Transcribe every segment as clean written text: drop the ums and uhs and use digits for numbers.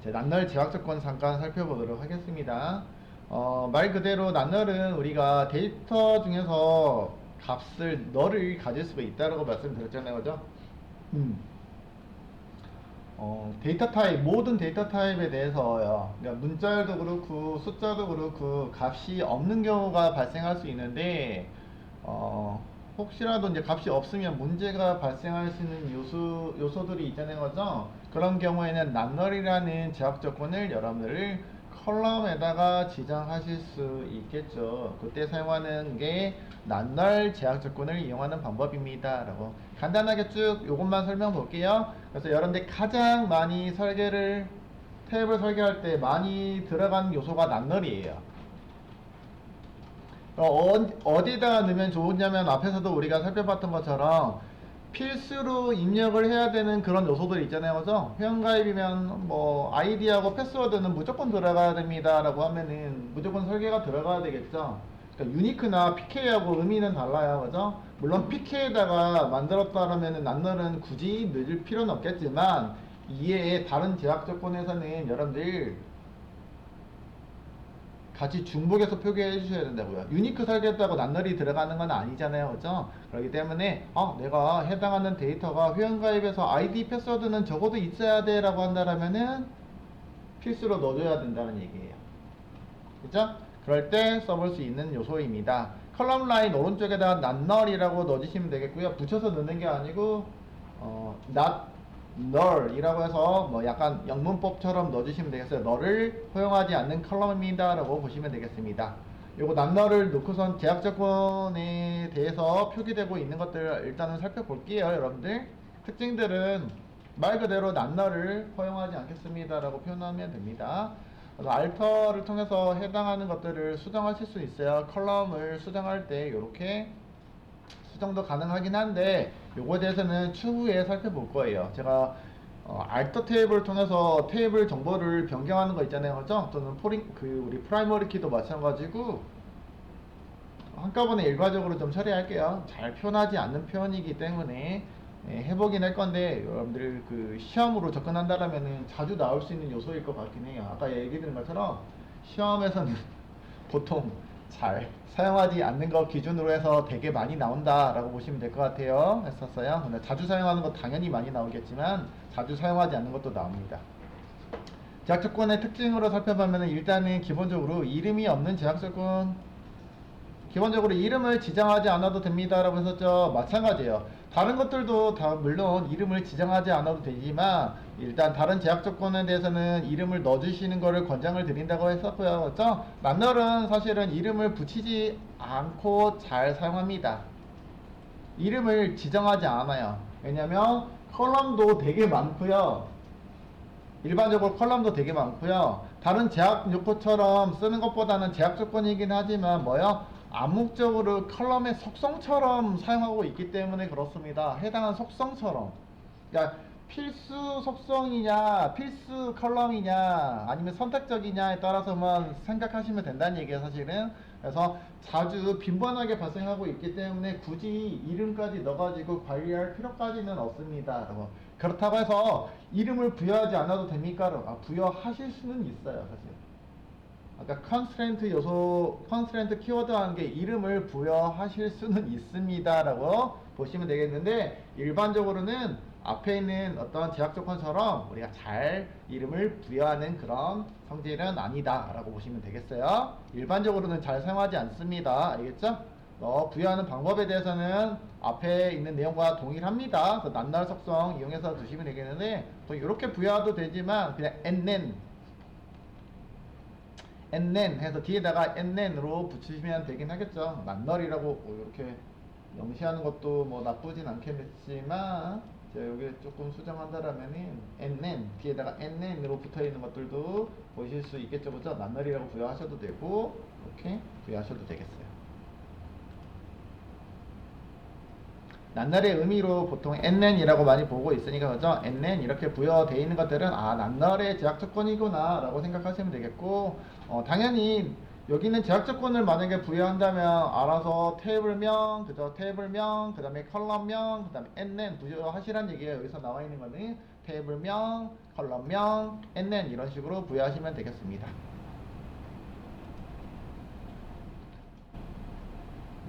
이제 낱널 제약 조건 잠깐 살펴보도록 하겠습니다. 말 그대로 낱널은 우리가 데이터 중에서 값을 널을 가질 수가 있다라고 말씀드렸잖아요, 그죠? 음. 데이터 타입, 모든 데이터 타입에 대해서요. 그러니까 문자도 그렇고 숫자도 그렇고 값이 없는 경우가 발생할 수 있는데, 어, 혹시라도 이제 값이 없으면 문제가 발생할 수 있는 요소들이 있다는 거죠. 그런 경우에는 낱널이라는 제약 조건을 여러분들 컬럼에다가 지정하실 수 있겠죠. 그때 사용하는 게 낱널 제약 조건을 이용하는 방법입니다. 라고 간단하게 쭉 요것만 설명 볼게요. 그래서 여러분들 가장 많이 탭을 설계할 때 많이 들어가는 요소가 낱널이에요. 어디다가 넣으면 좋으냐면 앞에서도 우리가 살펴봤던 것처럼 필수로 입력을 해야 되는 그런 요소들이 있잖아요, 그죠? 회원가입이면 뭐 아이디하고 패스워드는 무조건 들어가야 됩니다 라고 하면은 무조건 설계가 들어가야 되겠죠. 그러니까 유니크나 PK하고 의미는 달라요, 그죠? 물론 PK에다가 만들었다라면은 낱널은 굳이 넣을 필요는 없겠지만 이에 다른 제약 조건에서는 여러분들 같이 중복해서 표기해 주셔야 된다고요. 유니크 설계했다고 낱널이 들어가는 건 아니잖아요, 그죠? 그렇기 때문에 내가 해당하는 데이터가 회원가입에서 아이디 패스워드는 적어도 있어야 돼 라고 한다면은 필수로 넣어줘야 된다는 얘기예요. 그죠? 그럴 때 써볼 수 있는 요소입니다. 컬럼 라인 오른쪽에다가 낱널이라고 넣어주시면 되겠고요. 붙여서 넣는 게 아니고 not null이라고 해서 뭐 약간 영문법처럼 넣어주시면 되겠어요. 너를 허용하지 않는 컬럼입니다 라고 보시면 되겠습니다. 요거 낱널을 놓고선 제약 조건에 대해서 표기되고 있는 것들 일단은 살펴볼게요. 여러분들 특징들은 말 그대로 낱널을 허용하지 않겠습니다 라고 표현하면 됩니다. 그래서 알터를 통해서 해당하는 것들을 수정하실 수 있어요. 컬럼을 수정할 때 이렇게 수정도 가능하긴 한데 요거에 대해서는 추후에 살펴볼 거예요. 제가 알터 테이블을 통해서 테이블 정보를 변경하는 거 있잖아요, 그죠? 또는 우리 프라이머리 키도 마찬가지고 한꺼번에 일괄적으로 좀 처리할게요. 잘 표현하지 않는 표현이기 때문에 해보긴 할 건데 여러분들 그 시험으로 접근한다라면은 자주 나올 수 있는 요소일 것 같긴 해요. 아까 얘기 드린 것처럼 시험에서는 보통 잘 사용하지 않는 거 기준으로 해서 되게 많이 나온다라고 보시면 될 것 같아요. 했었어요. 근데 자주 사용하는 거 당연히 많이 나오겠지만 자주 사용하지 않는 것도 나옵니다. 제약 조건의 특징으로 살펴보면 일단은 기본적으로 이름이 없는 제약 조건, 기본적으로 이름을 지정하지 않아도 됩니다 라고 했었죠. 마찬가지예요. 다른 것들도 다 물론 이름을 지정하지 않아도 되지만 일단 다른 제약 조건에 대해서는 이름을 넣어주시는 것을 권장을 드린다고 했었고요. 그렇죠? 낱널은 사실은 이름을 붙이지 않고 잘 사용합니다. 이름을 지정하지 않아요. 왜냐면 컬럼도 되게 많고요. 일반적으로 컬럼도 되게 많고요. 다른 제약 요건처럼 쓰는 것보다는 제약 조건이긴 하지만 뭐요? 암묵적으로 컬럼의 속성처럼 사용하고 있기 때문에 그렇습니다. 해당한 속성처럼. 그러니까 필수 속성이냐, 필수 컬럼이냐, 아니면 선택적이냐에 따라서만 생각하시면 된다는 얘기예요, 사실은. 그래서 자주 빈번하게 발생하고 있기 때문에 굳이 이름까지 넣어가지고 관리할 필요까지는 없습니다. 그렇다고 해서 이름을 부여하지 않아도 됩니까? 부여하실 수는 있어요, 사실. 아까 컨스트레인트 키워드라는 게 이름을 부여하실 수는 있습니다라고 보시면 되겠는데 일반적으로는 앞에 있는 어떤 제약 조건처럼 우리가 잘 이름을 부여하는 그런 성질은 아니다라고 보시면 되겠어요. 일반적으로는 잘 사용하지 않습니다. 알겠죠? 부여하는 방법에 대해서는 앞에 있는 내용과 동일합니다. 그 낱날 속성 이용해서 두시면 되겠는데 또 이렇게 부여해도 되지만 그냥 nnen 해서 뒤에다가 nn으로 붙이시면 되긴 하겠죠. 낱널이라고 이렇게 명시하는 것도 뭐 나쁘진 않겠지만 제가 여기 조금 수정한다라면은 nn 뒤에다가 nn으로 붙어있는 것들도 보실 수 있겠죠, 그죠? 낱널이라고 부여하셔도 되고 이렇게 부여하셔도 되겠어요. 낱날의 의미로 보통 nn이라고 많이 보고 있으니까 그죠? nn 이렇게 부여되어 있는 것들은 낱날의 제약 조건이구나 라고 생각하시면 되겠고 당연히 여기는 제약 조건을 만약에 부여한다면 알아서 테이블명, 그죠? 테이블명, 그 다음에 컬럼명, 그 다음에 nn 부여하시란 얘기예요. 여기서 나와 있는 거는 테이블명, 컬럼명, NN 이런 식으로 부여하시면 되겠습니다.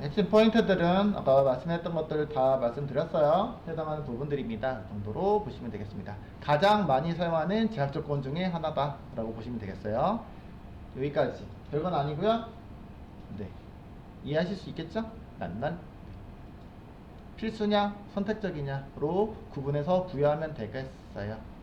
핵심 포인트들은 아까 말씀했던 것들 다 말씀드렸어요. 해당하는 부분들입니다. 이 정도로 보시면 되겠습니다. 가장 많이 사용하는 제약 조건 중에 하나다 라고 보시면 되겠어요. 여기까지. 별건 아니고요. 네, 이해하실 수 있겠죠? 난 필수냐 선택적이냐로 구분해서 부여하면 되겠어요.